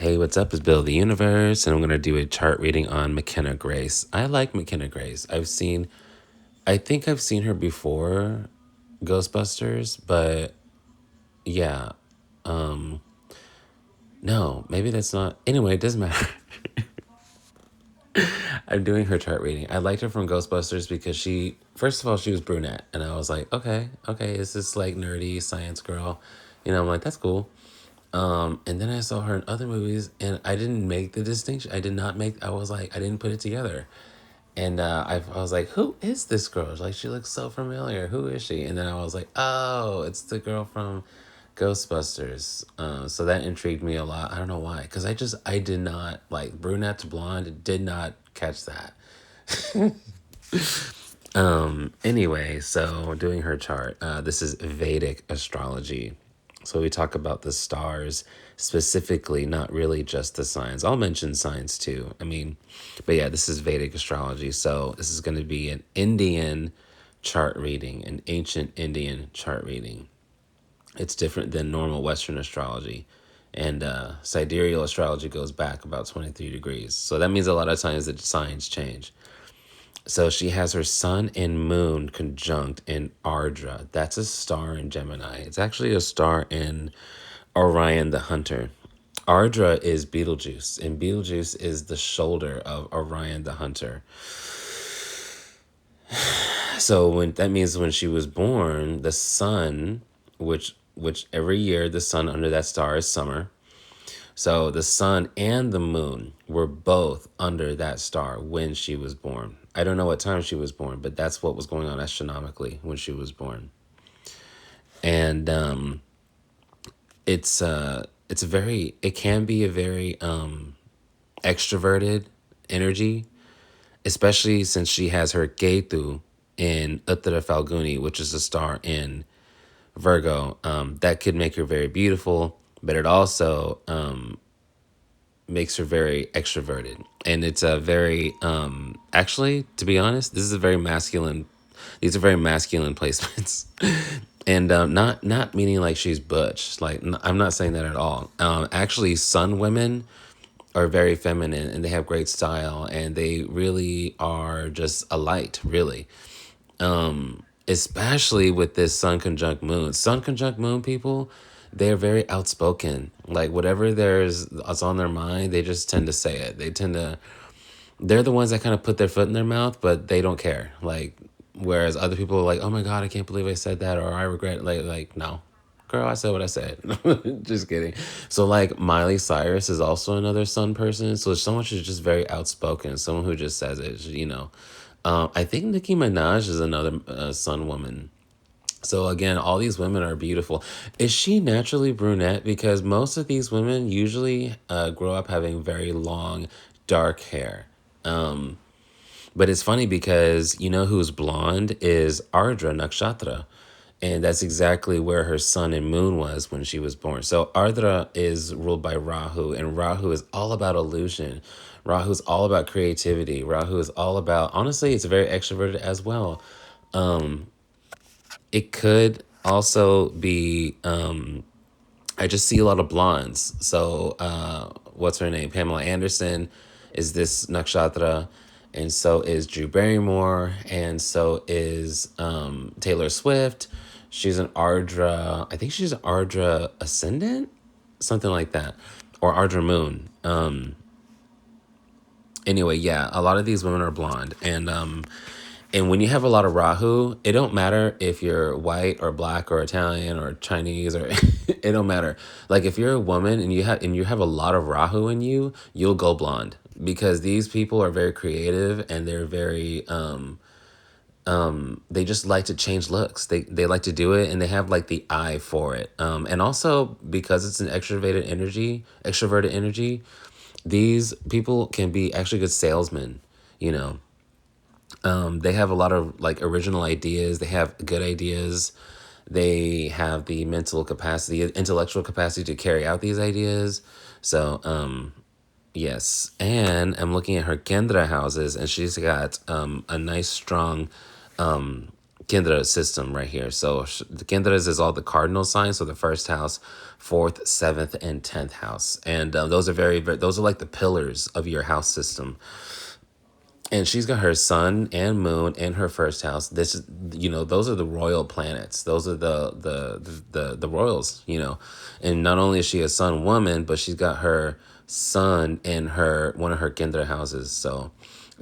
Hey, what's up? It's Bill the Universe, and I'm going to do a chart reading on McKenna Grace. I like McKenna Grace. I think I've seen her before Ghostbusters, but yeah, no, maybe that's not. Anyway, it doesn't matter. I'm doing her chart reading. I liked her from Ghostbusters because first of all, she was brunette, and I was like, okay, is this like nerdy science girl? I'm like, that's cool. And then I saw her in other movies, and I didn't make the distinction. I was like, I didn't put it together. And I was like, who is this girl? Like, she looks so familiar. Who is she? And then I was like, oh, it's the girl from Ghostbusters. So that intrigued me a lot. I don't know why. Because I did not, like, brunette to blonde, did not catch that. Anyway, so doing her chart. This is Vedic astrology. So we talk about the stars specifically, not really just the signs. I'll mention signs too. But yeah, this is Vedic astrology. So this is going to be an Indian chart reading, an ancient Indian chart reading. It's different than normal Western astrology. And sidereal astrology goes back about 23 degrees. So that means a lot of times the signs change. So she has her sun and moon conjunct in Ardra. That's a star in Gemini. It's actually a star in Orion the Hunter. Ardra is Betelgeuse, and Betelgeuse is the shoulder of Orion the Hunter. So that means when she was born, the sun, which every year the sun under that star is summer. So the sun and the moon were both under that star when she was born. I don't know what time she was born, but that's what was going on astronomically when she was born. And it can be a very extroverted energy, especially since she has her Ketu in Uttara Falguni, which is a star in Virgo. That could make her very beautiful, but it also makes her very extroverted. And it's a very actually, to be honest, these are very masculine placements. And not meaning like she's butch, like I'm not saying that at all. Actually, sun women are very feminine, and they have great style, and they really are just a light, really. Especially with this sun conjunct moon people, they're very outspoken. Like whatever that's on their mind, they just tend to say it. They're the ones that kind of put their foot in their mouth, but they don't care. Like, whereas other people are like, oh my God, I can't believe I said that, or I regret it. Like, no, girl, I said what I said. Just kidding. So like Miley Cyrus is also another sun person. So someone who's just very outspoken, someone who just says it. I think Nicki Minaj is another sun woman. So again, all these women are beautiful. Is she naturally brunette? Because most of these women usually grow up having very long, dark hair. But it's funny because you know who's blonde is Ardra Nakshatra. And that's exactly where her sun and moon was when she was born. So Ardra is ruled by Rahu, and Rahu is all about illusion. Rahu is all about creativity. Rahu is all about, honestly, it's very extroverted as well. It could also be, I just see a lot of blondes. So what's her name? Pamela Anderson is this nakshatra, and so is Drew Barrymore, and so is Taylor Swift. She's an Ardra. I think she's an Ardra ascendant, something like that, or Ardra moon. Anyway, yeah, a lot of these women are blonde, and when you have a lot of Rahu, it don't matter if you're white or black or Italian or Chinese or it don't matter. Like if you're a woman and you have a lot of Rahu in you, you'll go blonde because these people are very creative and they're very they just like to change looks. They like to do it and they have like the eye for it. And also because it's an extroverted energy, these people can be actually good salesmen, you know. They have a lot of like original ideas. They have good ideas. They have the mental capacity, intellectual capacity to carry out these ideas. So, yes. And I'm looking at her Kendra houses, and she's got a nice, strong Kendra system right here. So the Kendras is all the cardinal signs. So the first house 4th, 7th, and 10th house. And those are those are like the pillars of your house system. And she's got her sun and moon in her first house. This is, those are the royal planets. Those are the royals, And not only is she a sun woman, but she's got her sun in her one of her Kendra houses. So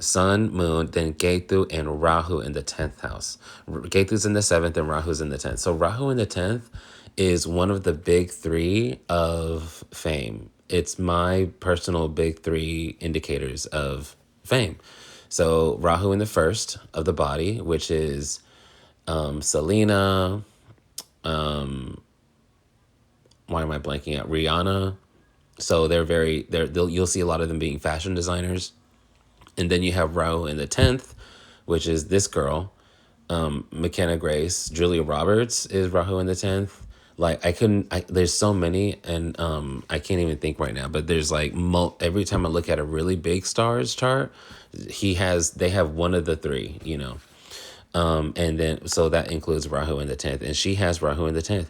sun, moon, then Ketu and Rahu in the 10th house. Ketu's in the 7th and Rahu's in the 10th. So Rahu in the 10th is one of the big three of fame. It's my personal big three indicators of fame. So Rahu in the first of the body, which is Selena. Why am I blanking out? Rihanna. So you'll see a lot of them being fashion designers. And then you have Rahu in the 10th, which is this girl, Mckenna Grace. Julia Roberts is Rahu in the 10th. Like there's so many, and I can't even think right now. But there's like every time I look at a really big stars chart, they have one of the three. And then so that includes Rahu in the 10th, and she has Rahu in the 10th,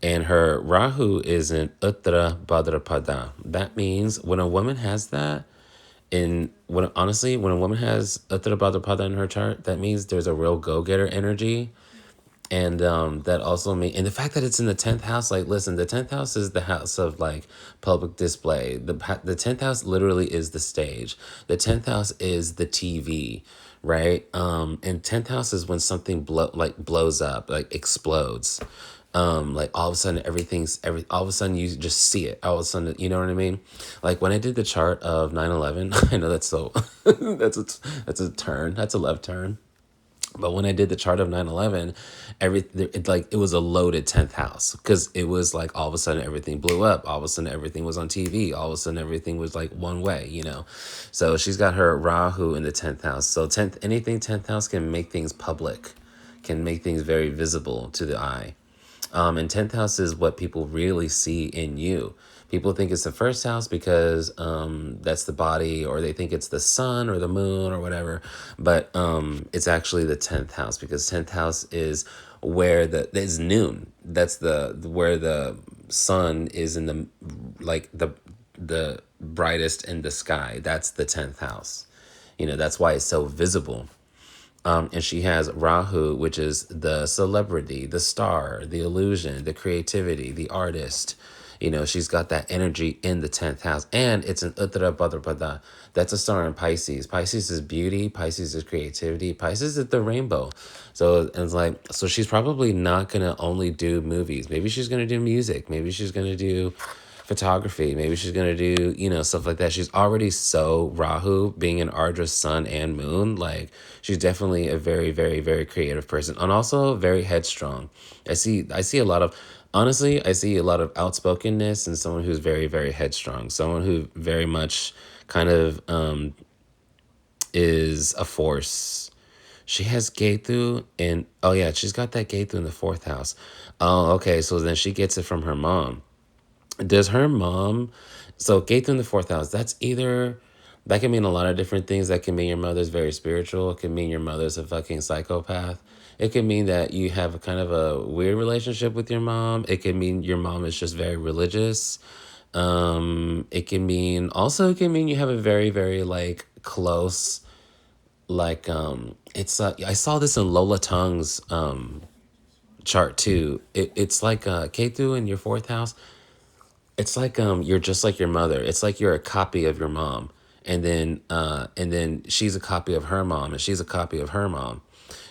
and her Rahu is in Uttara Bhadrapada. That means when a woman has that, when a woman has Uttara Bhadrapada in her chart, that means there's a real go-getter energy. And that also means, and the fact that it's in the 10th house, like, listen, the 10th house is the house of like public display. The 10th house literally is the stage. The 10th house is the TV, right? And 10th house is when something blows up, like explodes. Like all of a sudden all of a sudden you just see it. All of a sudden, you know what I mean? Like when I did the chart of 9/11, I know that's so, that's a turn. That's a left turn. But when I did the chart of 9/11, it was a loaded 10th house, because it was like all of a sudden everything blew up. All of a sudden everything was on TV. All of a sudden everything was like one way. So she's got her Rahu in the 10th house. So 10th house can make things public, can make things very visible to the eye. And 10th house is what people really see in you. People think it's the first house because that's the body, or they think it's the sun or the moon or whatever. But it's actually the 10th house, because 10th house is where is noon. That's where the sun is in the brightest in the sky. That's the 10th house. That's why it's so visible. And she has Rahu, which is the celebrity, the star, the illusion, the creativity, the artist. She's got that energy in the 10th house. And it's an Uttara Bhadrapada. That's a star in Pisces. Pisces is beauty. Pisces is creativity. Pisces is the rainbow. So it's like, so she's probably not going to only do movies. Maybe she's going to do music. Maybe she's going to do photography. Maybe she's going to do, stuff like that. She's already so Rahu, being an Ardra's sun and moon. Like, she's definitely a very, very, very creative person, and also very headstrong. I see a lot of, honestly, I see a lot of outspokenness in someone who's very, very headstrong. Someone who very much kind of is a force. She has Ketu in, oh yeah, she's got that Ketu in the 4th house. Oh, okay, so then she gets it from her mom. Does her mom, so Ketu in the 4th house, that can mean a lot of different things. That can mean your mother's very spiritual. It can mean your mother's a fucking psychopath. It can mean that you have a kind of a weird relationship with your mom. It can mean your mom is just very religious. It can mean you have a very, very like close, like, I saw this in Lola Tung's chart too. It's like Ketu in your 4th house. It's like you're just like your mother. It's like you're a copy of your mom. And then she's a copy of her mom, and she's a copy of her mom.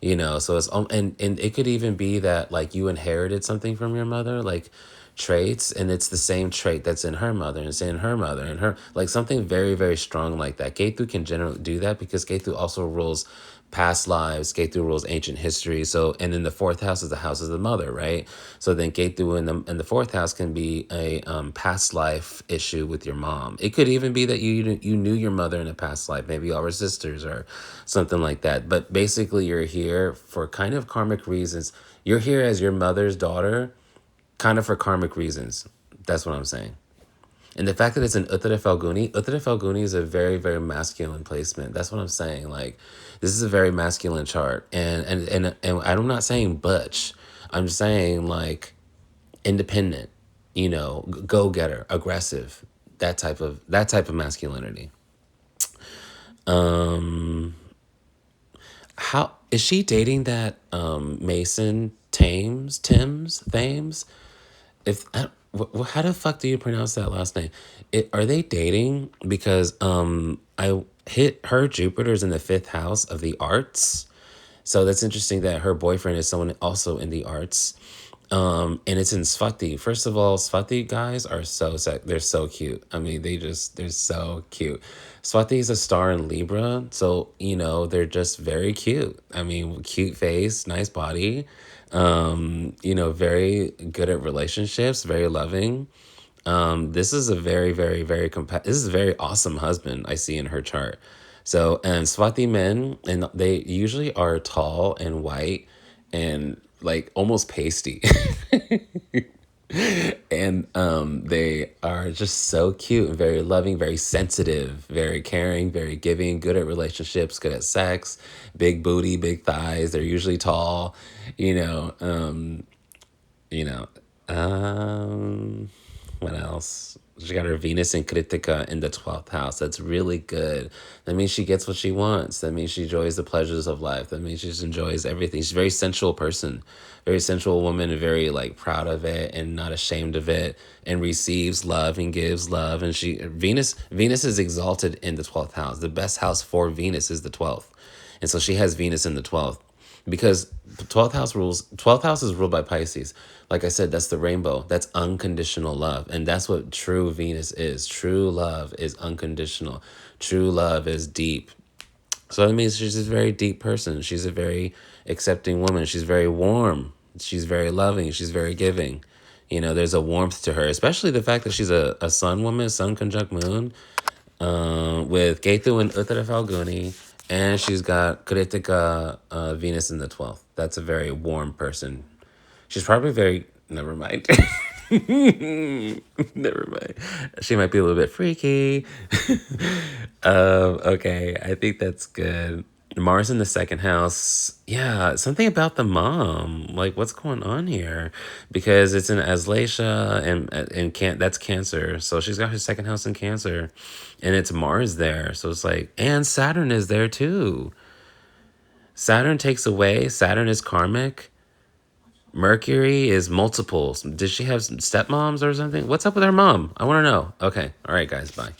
So it's and it could even be that like you inherited something from your mother, like traits, and it's the same trait that's in her mother, and it's in her mother, and her, like something very, very strong like that. Ketu can generally do that because Ketu also rules past lives. Ketu rules ancient history. So, and then the 4th house is the house of the mother, right? So then Ketu in the 4th house can be a past life issue with your mom. It could even be that you knew your mother in a past life. Maybe y'all were sisters or something like that. But basically, you're here for kind of karmic reasons. You're here as your mother's daughter, kind of for karmic reasons. That's what I'm saying. And the fact that it's an Uttara Falguni is a very, very masculine placement. That's what I'm saying. Like, this is a very masculine chart. And I'm not saying butch. I'm saying like independent. go getter, aggressive, that type of masculinity. Um, how is she dating that Mason Thames? If how the fuck do you pronounce that last name? Are they dating? Because I hit her Jupiter's in the fifth house of the arts. So that's interesting that her boyfriend is someone also in the arts. And it's in Swati. First of all, Swati guys are they're so cute. I mean, they're so cute. Swati is a star in Libra, so they're just very cute. I mean, cute face, nice body. Very good at relationships, very loving. This is a very, very, very this is a very awesome husband I see in her chart. So, and Swati men, and they usually are tall and white and like almost pasty. And they are just so cute and very loving, very sensitive, very caring, very giving, good at relationships, good at sex, big booty, big thighs. They're usually tall, you know. You know, um, what else? She got her Venus and Kritika in the 12th house. That's really good. That means she gets what she wants. That means she enjoys the pleasures of life. That means she just enjoys everything. She's a very sensual person, very sensual woman, and very like proud of it and not ashamed of it, and receives love and gives love. And Venus is exalted in the 12th house. The best house for Venus is the 12th. And so she has Venus in the 12th because 12th house is ruled by Pisces. Like I said, that's the rainbow. That's unconditional love. And that's what true Venus is. True love is unconditional. True love is deep. So that means she's a very deep person. She's a very accepting woman. She's very warm. She's very loving. She's very giving. There's a warmth to her, especially the fact that she's a sun woman, sun conjunct moon, with Ketu and Uttara Falguni, and she's got Kritika Venus in the 12th. That's a very warm person. She's probably very. Never mind. Never mind. She might be a little bit freaky. Okay, I think that's good. Mars in the second house. Yeah, something about the mom. Like, what's going on here? Because it's in Aslacia and that's Cancer. So she's got her second house in Cancer, and it's Mars there. So it's like, and Saturn is there too. Saturn takes away. Saturn is karmic. Mercury is multiples. Did she have some stepmoms or something? What's up with her mom? I want to know. Okay. All right, guys. Bye.